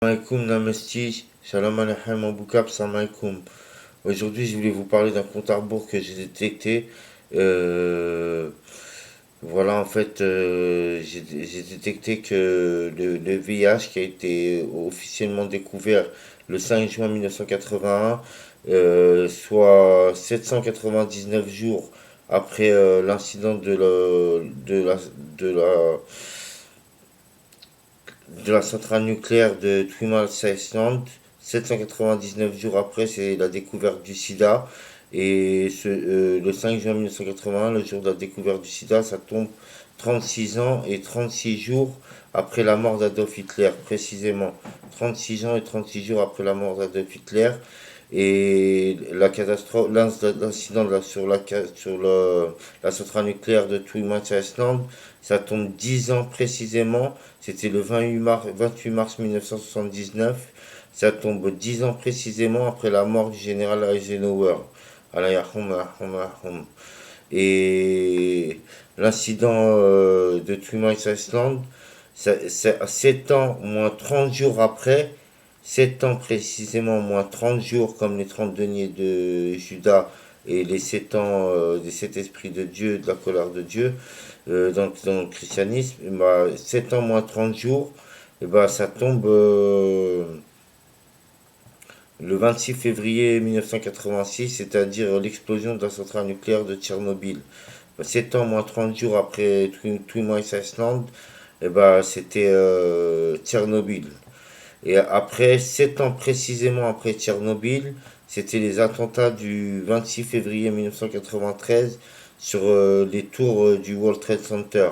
Alaikum Namesti, Shalom Aleichem Aboukab, Salam Alaikum. Aujourd'hui, je voulais vous parler d'un compte à rebours que j'ai détecté. Euh, voilà, en fait, j'ai détecté que le VIH qui a été officiellement découvert le 5 juin 1981, soit 799 jours après l'incident de la centrale nucléaire de Three Mile Island. 799 jours après, c'est la découverte du sida. Et le 5 juin 1981, le jour de la découverte du sida, ça tombe 36 ans et 36 jours après la mort d'Adolf Hitler, précisément. 36 ans et 36 jours après la mort d'Adolf Hitler. Et la catastrophe, l'incident la centrale nucléaire de Three Mile Island, ça tombe 10 ans précisément. C'était le 28 mars 1979. Ça tombe 10 ans précisément après la mort du général Eisenhower. Et l'incident de Three Mile Island, c'est 7 ans moins 30 jours après, 7 ans précisément moins 30 jours comme les 30 deniers de Judas et les 7 ans des 7 esprits de Dieu, de la colère de Dieu, dans le christianisme, bah, 7 ans moins 30 jours, et bah, ça tombe le 26 février 1986, c'est-à-dire l'explosion de la centrale nucléaire de Tchernobyl. 7 ans moins 30 jours après Three Mile Island, et bah, c'était Tchernobyl. Et après, 7 ans précisément après Tchernobyl, c'était les attentats du 26 février 1993 sur les tours du World Trade Center.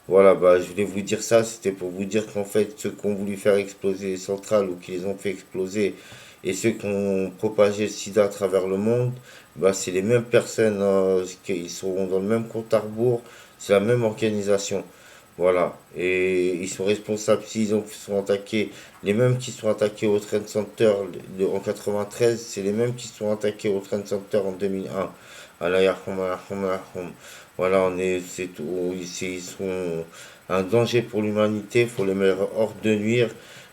Voilà, bah, je voulais vous dire ça, c'était pour vous dire qu'en fait, ceux qui ont voulu faire exploser les centrales ou qui les ont fait exploser et ceux qui ont propagé le sida à travers le monde, bah, c'est les mêmes personnes qui seront dans le même compte à rebours, c'est la même organisation. Voilà, et ils sont responsables sont attaqués, les mêmes qui sont attaqués au Trade Center en 93, c'est les mêmes qui sont attaqués au Trade Center en 2001. Allah yarham, yarham, yarham. Voilà, c'est tout, ils sont un danger pour l'humanité, il faut les mettre hors de nuire.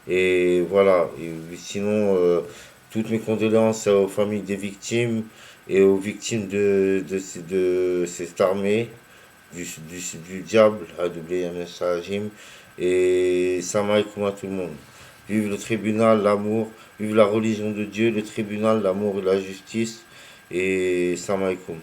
Et voilà, et sinon, toutes mes condoléances aux familles des victimes et aux victimes de cette armée du diable, Hajim, et salam alaikum à tout le monde. Vive le tribunal, l'amour, vive la religion de Dieu, le tribunal, l'amour et la justice, et salam alaikum.